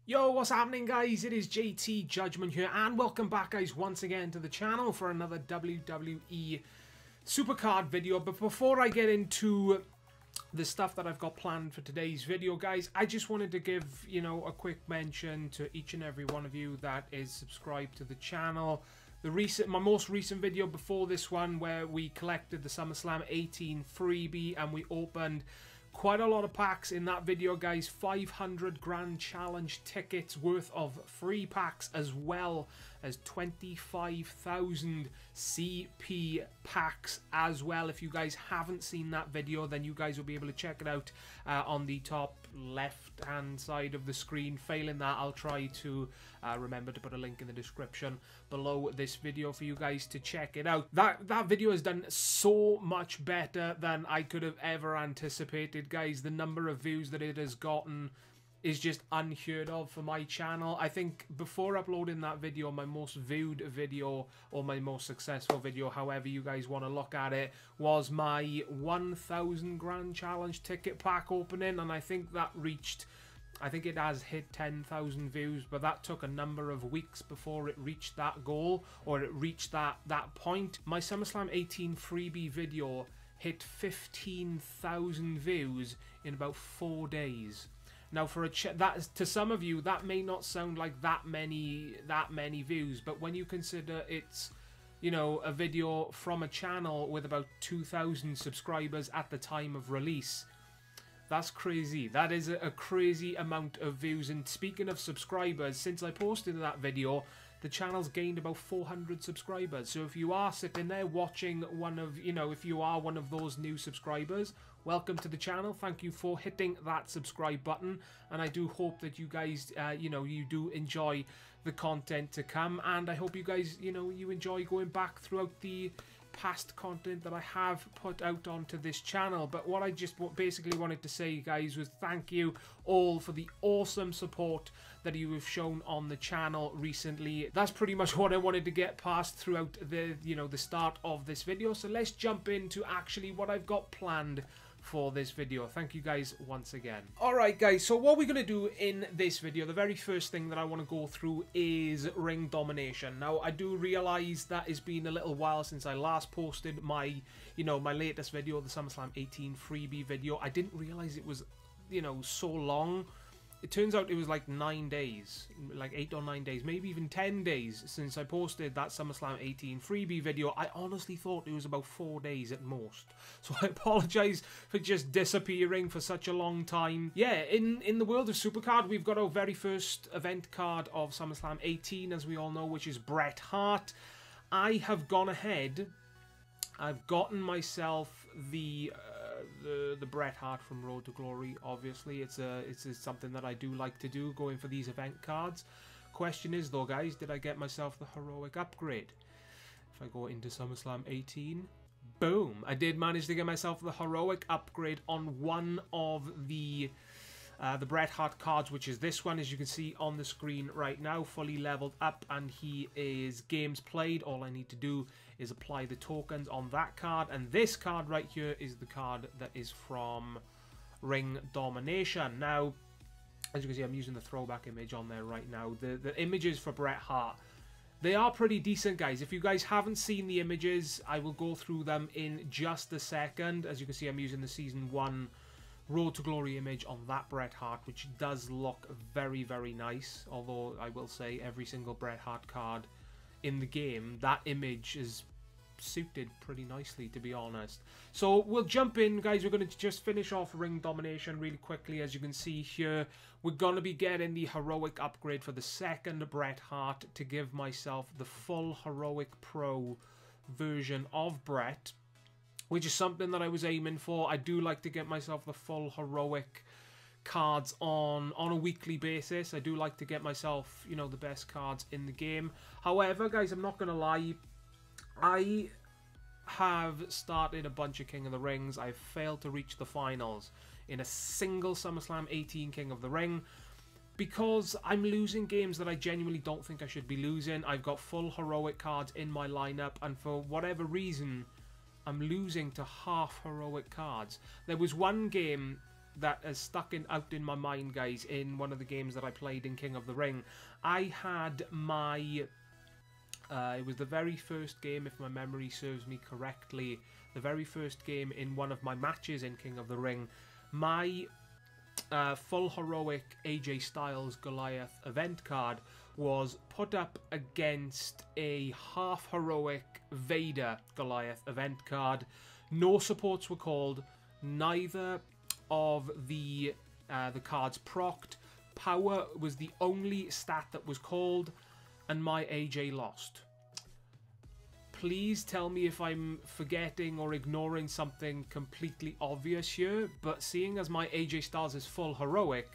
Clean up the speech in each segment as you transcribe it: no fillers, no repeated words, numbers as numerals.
Yo, what's happening guys? It is JT Judgment here and welcome back guys once again to the channel for another WWE Supercard video. But before I get into the stuff that I've got planned for today's video guys, I just wanted to give, a quick mention to each and every one of you that is subscribed to the channel. My most recent video before this one, where we collected the SummerSlam 18 freebie and we opened quite a lot of packs in that video guys. 500 grand challenge tickets worth of free packs, as well as 25,000 CP packs as well. If you guys haven't seen that video, then you guys will be able to check it out on the top left hand side of the screen. Failing that, I'll try to remember to put a link in the description below this video for you guys to check it out. That video has done so much better than I could have ever anticipated guys. The number of views that it has gotten is just unheard of for my channel. I think before uploading that video, my most viewed video, or my most successful video, however you guys want to look at it, was my 1,000 grand challenge ticket pack opening, and I think it has hit 10,000 views, but that took a number of weeks before it reached that goal, or it reached that point. My SummerSlam 18 freebie video hit 15,000 views in about 4 days. Now, to some of you, that may not sound like that many views, but when you consider it's, a video from a channel with about 2,000 subscribers at the time of release, that's crazy. That is a crazy amount of views. And speaking of subscribers, since I posted that video, the channel's gained about 400 subscribers. So if you are sitting there watching if you are one of those new subscribers, welcome to the channel. Thank you for hitting that subscribe button. And I do hope that you guys, you do enjoy the content to come. And I hope you guys, you enjoy going back throughout the past content that I have put out onto this channel. But what I just basically wanted to say guys was thank you all for the awesome support that you have shown on the channel recently. That's pretty much what I wanted to get past throughout the start of this video. So let's jump into actually what I've got planned for this video. Thank you guys once again. Alright guys, so what we're going to do in this video, the very first thing that I want to go through is ring domination. Now I do realise that it's been a little while since I last posted my, my latest video, the SummerSlam 18 freebie video. I didn't realise it was, so long. It turns out it was like 9 days, like 8 or 9 days, maybe even 10 days since I posted that SummerSlam 18 freebie video. I honestly thought it was about 4 days at most. So I apologise for just disappearing for such a long time. Yeah, in the world of Supercard, we've got our very first event card of SummerSlam 18, as we all know, which is BRET HART. I have gone ahead. I've gotten myself the BRET HART from Road to Glory. Obviously, it's something that I do like to do, going for these event cards. Question is though, guys, did I get myself the heroic upgrade? If I go into SummerSlam 18, boom! I did manage to get myself the heroic upgrade on one of the BRET HART cards, which is this one, as you can see on the screen right now, fully leveled up, and he is games played. All I need to do is apply the tokens on that card, and this card right here is the card that is from Ring Domination. Now, as you can see, I'm using the throwback image on there right now. The images for BRET HART, they are pretty decent, guys. If you guys haven't seen the images, I will go through them in just a second. As you can see, I'm using the Season 1 Road to Glory image on that BRET HART, which does look very, very nice. Although I will say every single BRET HART card in the game, that image is suited pretty nicely, to be honest. So we'll jump in, guys. We're going to just finish off Ring Domination really quickly. As you can see here, we're going to be getting the heroic upgrade for the second BRET HART to give myself the full heroic pro version of Bret, which is something that I was aiming for. I do like to get myself the full heroic cards on a weekly basis. I do like to get myself, the best cards in the game. However, guys, I'm not going to lie, I have started a bunch of King of the Rings. I've failed to reach the finals in a single SummerSlam 18 King of the Ring, because I'm losing games that I genuinely don't think I should be losing. I've got full heroic cards in my lineup, and for whatever reason, I'm losing to half heroic cards. There was one game that has stuck out in my mind, guys, in one of the games that I played in King of the Ring. I had my... it was the very first game, if my memory serves me correctly, the very first game in one of my matches in King of the Ring. My full heroic AJ Styles Goliath event card was put up against a half heroic Vader Goliath event card. No supports were called. Neither of the cards procced. Power was the only stat that was called, and my AJ lost. Please tell me if I'm forgetting or ignoring something completely obvious here, but seeing as my AJ Styles is full heroic,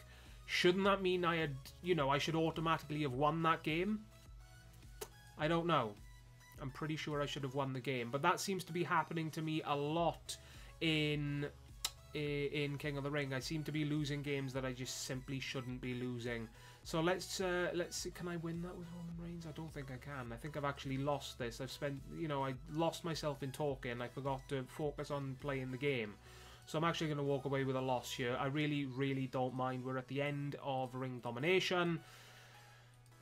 shouldn't that mean I had, you know, I should automatically have won that game? I don't know. I'm pretty sure I should have won the game, but that seems to be happening to me a lot in King of the Ring. I seem to be losing games that I just simply shouldn't be losing. So let's see. Can I win that with Roman Reigns? I don't think I can. I think I've actually lost this. I've spent, you know, I lost myself in talking. I forgot to focus on playing the game. So I'm actually going to walk away with a loss here. I really, really don't mind. We're at the end of Ring Domination.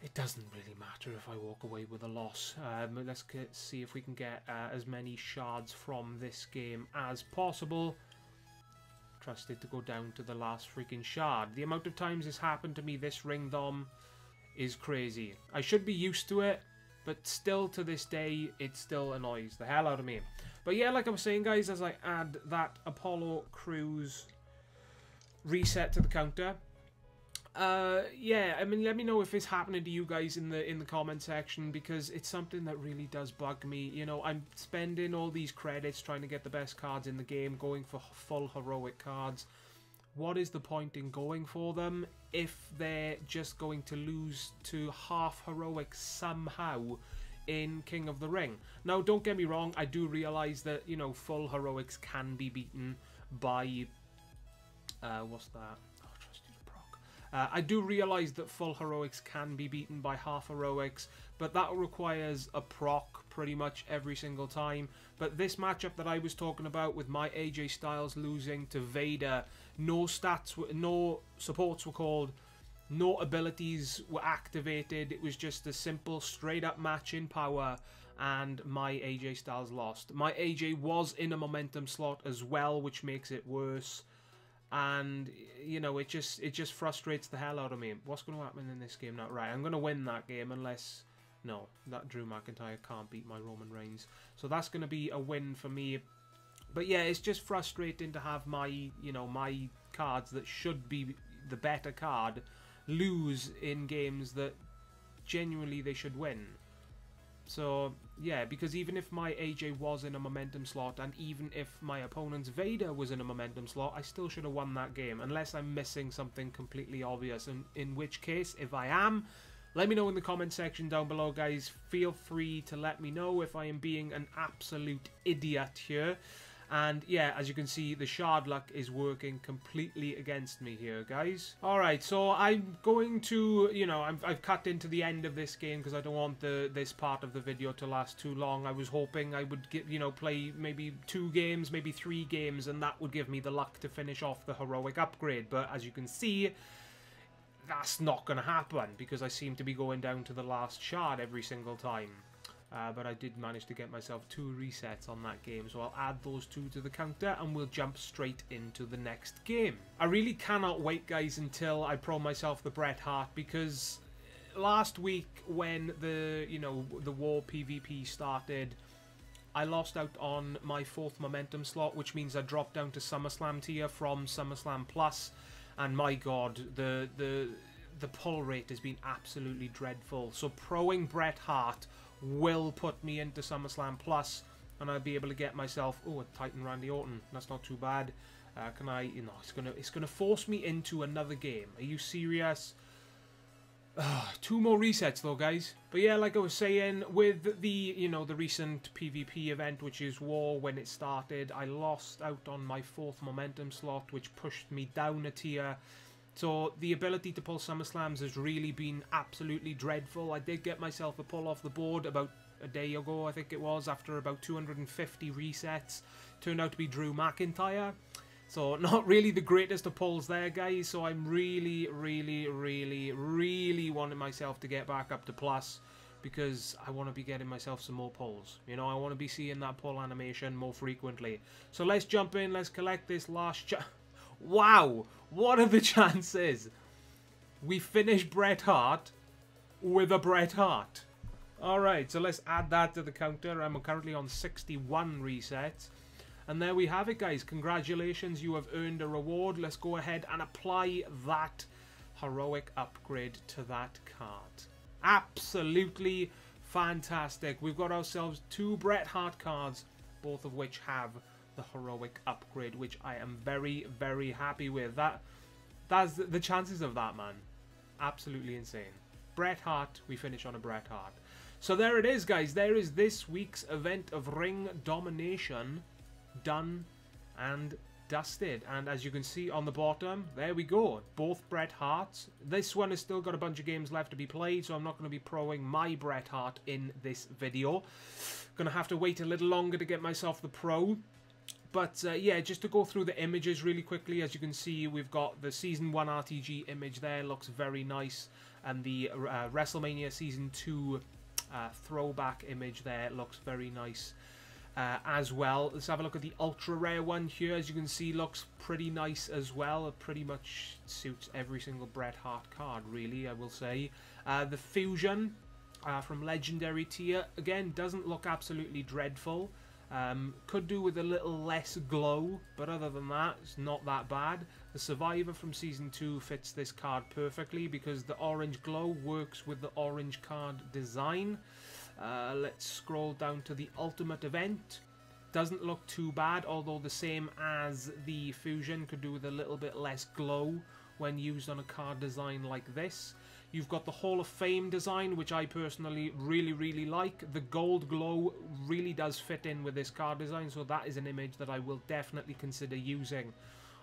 It doesn't really matter if I walk away with a loss. Let's see if we can get as many shards from this game as possible. Trusted to go down to the last freaking shard. The amount of times this happened to me this Ring Dom is crazy. I should be used to it, but still to this day, it still annoys the hell out of me. But yeah, like I was saying, guys, as I add that Apollo Crews reset to the counter, yeah, I mean, let me know if it's happening to you guys in the comment section, because it's something that really does bug me. You know, I'm spending all these credits trying to get the best cards in the game, going for full heroic cards. What is the point in going for them if they're just going to lose to half heroic somehow in King of the Ring? Now, don't get me wrong, I do realize that, you know, full heroics can be beaten by what's that? I do realise that full heroics can be beaten by half heroics, but that requires a proc pretty much every single time. But this matchup that I was talking about with my AJ Styles losing to Vader, no stats, no supports were called, no abilities were activated. It was just a simple straight up match in power, and my AJ Styles lost. My AJ was in a momentum slot as well, which makes it worse. And, you know, it just frustrates the hell out of me. What's going to happen in this game now? Right, I'm going to win that game unless... No, that Drew McIntyre can't beat my Roman Reigns. So that's going to be a win for me. But yeah, it's just frustrating to have my, you know, my cards that should be the better card lose in games that genuinely they should win. So, yeah, because even if my AJ was in a momentum slot, and even if my opponent's Vader was in a momentum slot, I still should have won that game, unless I'm missing something completely obvious, and in which case, if I am, let me know in the comment section down below, guys. Feel free to let me know if I am being an absolute idiot here. And yeah, as you can see, the shard luck is working completely against me here, guys. Alright, so I'm going to, you know, I've cut into the end of this game because I don't want this part of the video to last too long. I was hoping I would get, you know, play maybe 2 games, maybe 3 games, and that would give me the luck to finish off the heroic upgrade. But as you can see, that's not going to happen because I seem to be going down to the last shard every single time. But I did manage to get myself 2 resets on that game, so I'll add those 2 to the counter and we'll jump straight into the next game. I really cannot wait, guys, until I pro myself the BRET HART, because last week when the War PvP started, I lost out on my 4th momentum slot, which means I dropped down to SummerSlam tier from SummerSlam Plus, and my god, the pull rate has been absolutely dreadful. So proing BRET HART will put me into SummerSlam Plus, and I'll be able to get myself, oh, a Titan Randy Orton. That's not too bad. Can I, you know, it's gonna force me into another game. Are you serious? 2 more resets though, guys. But yeah, like I was saying, with the, you know, the recent PvP event, which is War, when it started, I lost out on my 4th momentum slot, which pushed me down a tier. So the ability to pull SummerSlams has really been absolutely dreadful. I did get myself a pull off the board about a day ago, I think it was, after about 250 resets. Turned out to be Drew McIntyre. So not really the greatest of pulls there, guys. So I'm really wanting myself to get back up to plus, because I want to be getting myself some more pulls. You know, I want to be seeing that pull animation more frequently. So let's jump in. Let's collect this last... Wow! What are the chances we finish Bret Hart with a Bret Hart? Alright, so let's add that to the counter. I'm currently on 61 resets. And there we have it, guys. Congratulations, you have earned a reward. Let's go ahead and apply that heroic upgrade to that card. Absolutely fantastic. We've got ourselves 2 Bret Hart cards, both of which have the heroic upgrade, which I am very happy with. That's the chances of that, man. Absolutely insane. Bret Hart, we finish on a Bret Hart. So there it is, guys. There is this week's event of Ring Domination done and dusted. And as you can see on the bottom, there we go, both Bret Harts. This one has still got a bunch of games left to be played, so I'm not going to be proing my Bret Hart in this video. Gonna have to wait a little longer to get myself the pro. But yeah, just to go through the images really quickly, as you can see, we've got the Season 1 RTG image there, looks very nice, and the WrestleMania Season 2 throwback image there looks very nice as well. Let's have a look at the ultra rare one here. As you can see, looks pretty nice as well. It pretty much suits every single Bret Hart card, really, I will say. The Fusion from Legendary tier, again, doesn't look absolutely dreadful. Could do with a little less glow, but other than that, it's not that bad. The Survivor from Season 2 fits this card perfectly because the orange glow works with the orange card design. Let's scroll down to the Ultimate Event. Doesn't look too bad, although the same as the Fusion, could do with a little bit less glow when used on a card design like this. You've got the Hall of Fame design, which I personally really like. The gold glow really does fit in with this card design, so that is an image that I will definitely consider using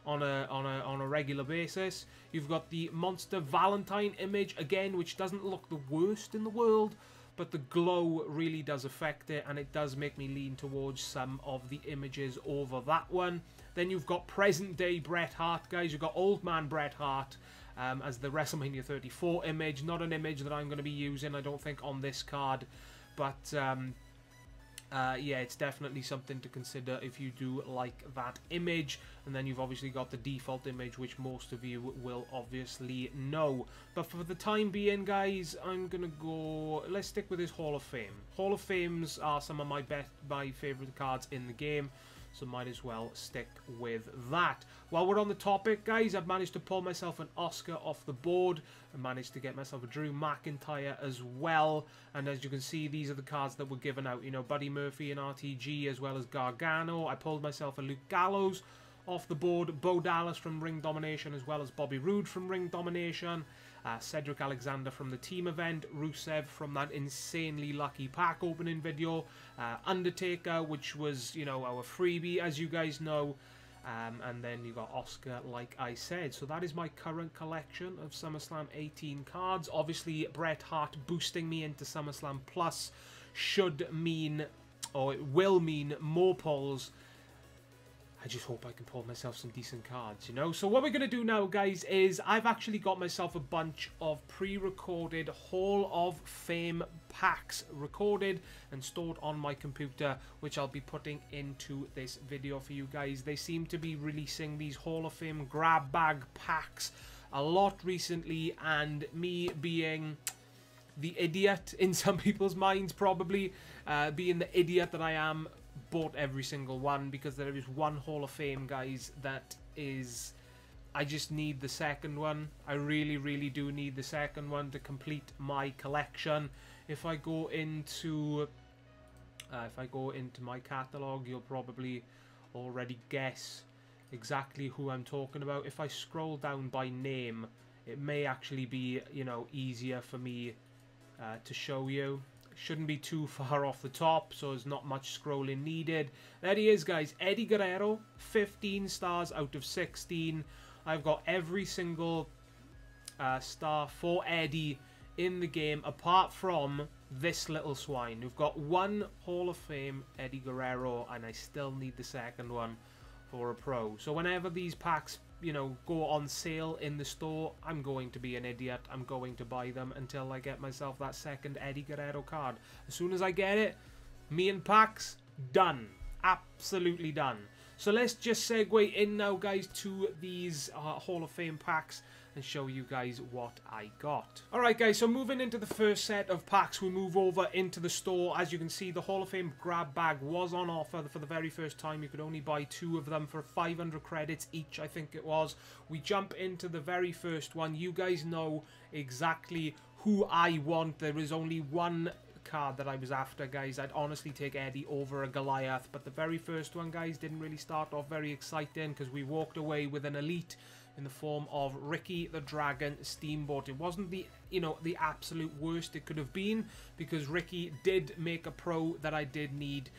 on a regular basis. You've got the Monster Valentine image, again, which doesn't look the worst in the world, but the glow really does affect it, and it does make me lean towards some of the images over that one. Then you've got present day Bret Hart, guys. You've got old man Bret Hart as the WrestleMania 34 image. Not an image that I'm going to be using, I don't think, on this card, but yeah, it's definitely something to consider if you do like that image. And then you've obviously got the default image, which most of you will obviously know. But for the time being, guys, I'm gonna go, let's stick with this Hall of Fame. Hall of Fames are some of my favorite cards in the game, so might as well stick with that. While we're on the topic, guys, I've managed to pull myself an Oscar off the board. I managed to get myself a Drew McIntyre as well. And as you can see, these are the cards that were given out. You know, Buddy Murphy and RTG, as well as Gargano. I pulled myself a Luke Gallows off the board. Bo Dallas from Ring Domination, as well as Bobby Roode from Ring Domination. Cedric Alexander from the team event, Rusev from that insanely lucky pack opening video, Undertaker, which was, you know, our freebie, as you guys know, and then you got Oscar, like I said. So that is my current collection of SummerSlam 18 cards. Obviously, Bret Hart boosting me into SummerSlam Plus should mean, or it will mean, more pulls. I just hope I can pull myself some decent cards, you know? So what we're going to do now, guys, is I've actually got myself a bunch of pre-recorded Hall of Fame packs recorded and stored on my computer, which I'll be putting into this video for you guys. They seem to be releasing these Hall of Fame grab bag packs a lot recently, and me being the idiot in some people's minds, probably, being the idiot that I am, bought every single one, because there is one Hall of Fame, guys, that is, I just need the second one. I really do need the second one to complete my collection. If I go into my catalog, you'll probably already guess exactly who I'm talking about. If I scroll down by name, it may actually be, you know, easier for me to show you. Shouldn't be too far off the top, so there's not much scrolling needed. There he is, guys. Eddie Guerrero, 15 stars out of 16. I've got every single star for Eddie in the game, apart from this little swine. We've got one Hall of Fame Eddie Guerrero, and I still need the second one for a pro. So whenever these packs, you know, go on sale in the store, I'm going to be an idiot. I'm going to buy them until I get myself that second Eddie Guerrero card. As soon as I get it, me and packs, done. Absolutely done. So let's just segue in now, guys, to these Hall of Fame packs and show you guys what I got. Alright, guys, so moving into the first set of packs, we move over into the store. As you can see, the Hall of Fame grab bag was on offer for the very first time. You could only buy 2 of them for 500 credits each, I think it was. We jump into the very first one. You guys know exactly who I want. There is only one card that I was after, guys. I'd honestly take Eddie over a Goliath, but the very first one, guys, didn't really start off very exciting because we walked away with an elite in the form of Ricky the Dragon Steamboat. It wasn't the, you know, the absolute worst it could have been, because Ricky did make a pro that I did need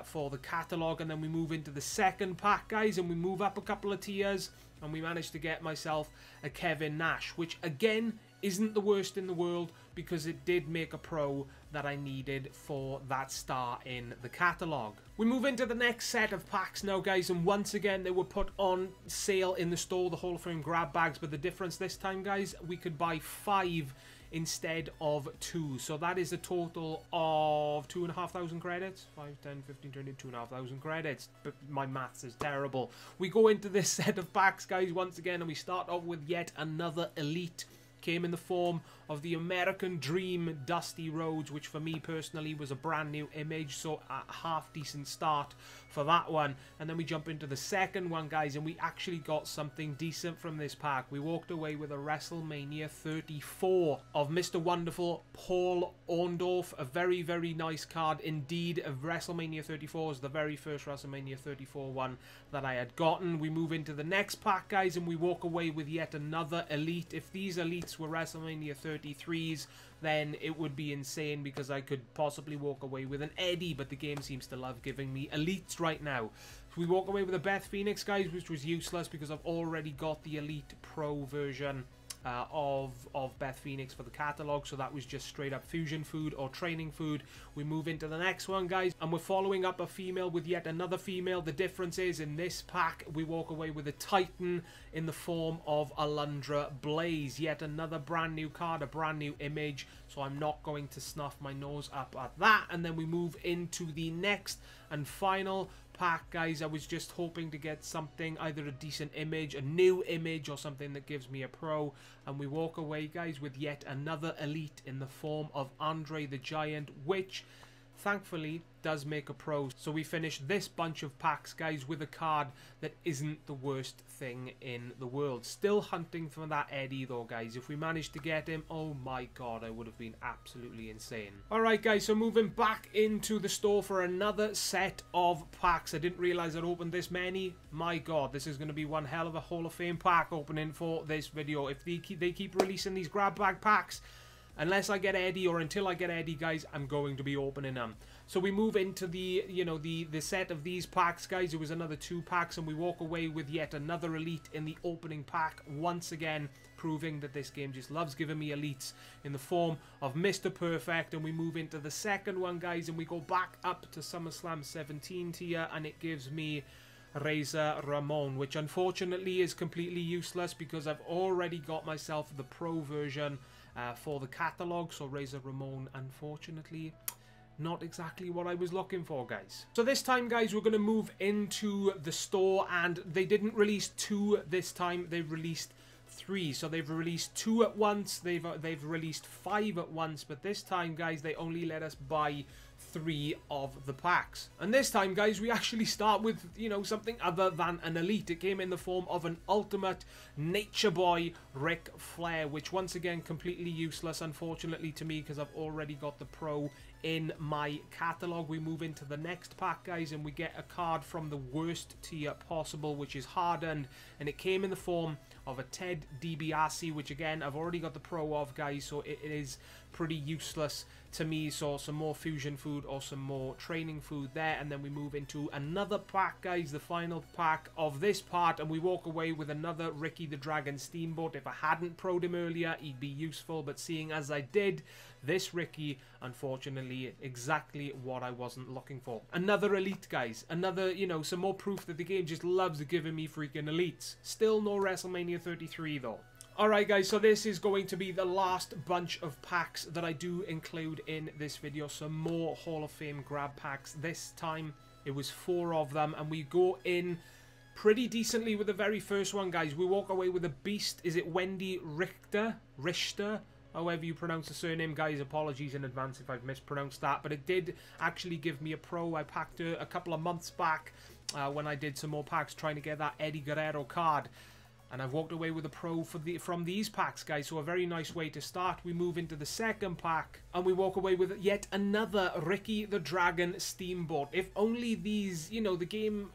for the catalogue. And then we move into the second pack, guys, and we move up a couple of tiers, and we managed to get myself a Kevin Nash, which again isn't the worst in the world, because it did make a pro that I needed for that star in the catalogue. We move into the next set of packs now, guys, and once again they were put on sale in the store, the Hall of Fame grab bags, but the difference this time, guys, we could buy 5 instead of 2. So that is a total of 2,500 credits. 5, 10, 15, 20, 2,500 credits. But my maths is terrible. We go into this set of packs, guys, once again, and we start off with yet another elite. Came in the form of the American Dream Dusty Rhodes, which for me personally was a brand new image, so a half decent start for that one. And then we jump into the second one, guys, and we actually got something decent from this pack. We walked away with a WrestleMania 34 of Mr. Wonderful Paul Orndorff, a very, very nice card indeed. Of WrestleMania 34 is the very first WrestleMania 34 one that I had gotten. We move into the next pack, guys, and we walk away with yet another elite. If these elites were WrestleMania 33s, then it would be insane, because I could possibly walk away with an Eddie, but the game seems to love giving me elites right now. So we walk away with a Beth Phoenix, guys, which was useless because I've already got the Elite Pro version of Beth Phoenix for the catalogue, so that was just straight up fusion food or training food. We move into the next one, guys, and we're following up a female with yet another female. The difference is, in this pack we walk away with a Titan in the form of Alundra Blaze. Yet another brand new card, a brand new image, so I'm not going to snuff my nose up at that. And then we move into the next and final pack, guys. I was just hoping to get something, either a decent image, a new image, or something that gives me a pro, and we walk away, guys, with yet another elite in the form of Andre the Giant, which thankfully does make a pro. So we finish this bunch of packs, guys, with a card that isn't the worst thing in the world. Still hunting for that Eddie though, guys. If we managed to get him, oh my god, I would have been absolutely insane. Alright, guys, so moving back into the store for another set of packs. I didn't realize I'd opened this many. My god, this is going to be one hell of a Hall of Fame pack opening for this video. If they keep releasing these grab bag packs, unless I get Eddie, or until I get Eddie, guys, I'm going to be opening them. So we move into the, you know, the set of these packs, guys. It was another 2 packs, and we walk away with yet another elite in the opening pack. Once again, proving that this game just loves giving me elites in the form of Mr. Perfect. And we move into the second one, guys, and we go back up to SummerSlam 17 tier, and it gives me Razor Ramon, which unfortunately is completely useless because I've already got myself the pro version for the catalogue. So Razor Ramon, unfortunately, not exactly what I was looking for, guys. So this time, guys, we're going to move into the store, and they didn't release 2 this time. They've released 3. So they've released 2 at once. They've released 5 at once, but this time, guys, they only let us buy 3 of the packs. And this time, guys, we actually start with, you know, something other than an elite. It came in the form of an Ultimate Nature Boy Ric Flair, which once again completely useless, unfortunately, to me, because I've already got the pro in my catalogue. We move into the next pack, guys, and we get a card from the worst tier possible, which is Hardened, and it came in the form of a Ted DiBiase, which again I've already got the pro of, guys, so it is pretty useless to me. So some more fusion food or some more training food there. And then we move into another pack, guys, the final pack of this part, and we walk away with another Ricky the Dragon Steamboat. If I hadn't pro'd him earlier, he'd be useful, but seeing as I did, this Ricky unfortunately exactly what I wasn't looking for. Another elite, guys. Another, you know, some more proof that the game just loves giving me freaking elites. Still no WrestleMania 33 though. Alright guys, so this is going to be the last bunch of packs that I do include in this video. Some more Hall of Fame grab packs. This time it was 4 of them, and we go in pretty decently with the very first one, guys. We walk away with a beast. Is it Wendy Richter? However you pronounce the surname, guys. Apologies in advance if I've mispronounced that. But it did actually give me a pro. I packed her a couple of months back when I did some more packs trying to get that Eddie Guerrero card. And I've walked away with a pro from these packs, guys. So a very nice way to start. We move into the second pack, and we walk away with yet another Ricky the Dragon Steamboat. If only these, you know, the game,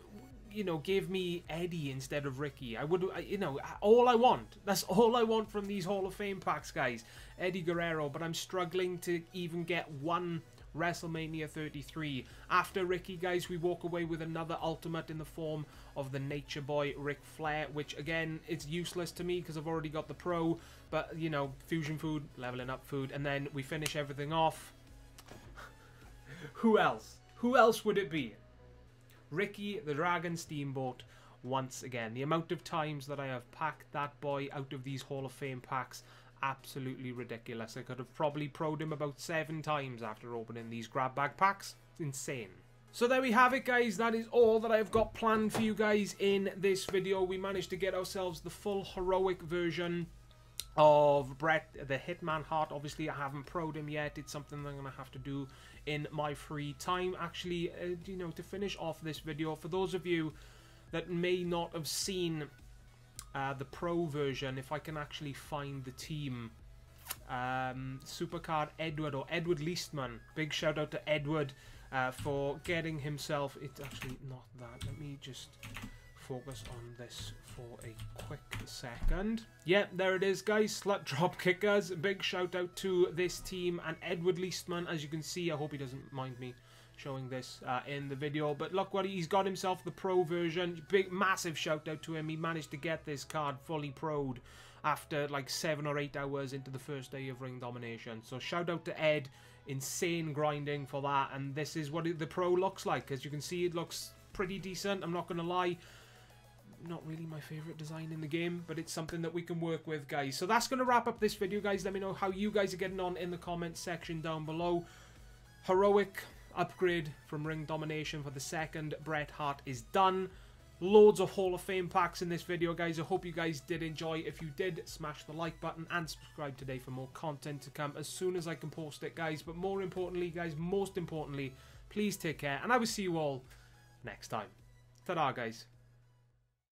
you know, gave me Eddie instead of Ricky, I would, you know, all I want. That's all I want from these Hall of Fame packs, guys. Eddie Guerrero, but I'm struggling to even get one WrestleMania 33. After Ricky, guys, we walk away with another Ultimate in the form of the Nature Boy Ric Flair, which again, it's useless to me because I've already got the pro, but you know, fusion food, leveling up food, and then we finish everything off. Who else? Who else would it be? Ricky the Dragon Steamboat once again. The amount of times that I have packed that boy out of these Hall of Fame packs, absolutely ridiculous. I could have probably pro'd him about 7 times after opening these grab bag packs. It's insane. So there we have it, guys. That is all that I've got planned for you guys in this video. We managed to get ourselves the full heroic version of Bret the Hitman Hart. Obviously, I haven't pro'd him yet. It's something I'm going to have to do in my free time. Actually, you know, to finish off this video, for those of you that may not have seen the pro version, if I can actually find the team, Supercard Edward, or Edward Leastman. Big shout out to Edward for getting himself, it's actually not that, let me just focus on this for a quick second. Yeah, there it is, guys. Slut Drop Kickers. Big shout out to this team and Edward Leastman. As you can see, I hope he doesn't mind me showing this in the video, but look what he's got himself, the pro version. Big massive shout out to him. He managed to get this card fully pro'd after like 7 or 8 hours into the first day of Ring Domination. So shout out to Ed. Insane grinding for that, and this is what the pro looks like. As you can see, it looks pretty decent. I'm not gonna lie, not really my favorite design in the game, but it's something that we can work with, guys. So that's going to wrap up this video, guys. Let me know how you guys are getting on in the comments section down below. Heroic upgrade from Ring Domination for the second Bret Hart is done. Loads of Hall of Fame packs in this video, guys. I hope you guys did enjoy. If you did, smash the like button and subscribe today for more content to come as soon as I can post it, guys. But more importantly, guys, most importantly, please take care, and I will see you all next time. Ta-da, guys.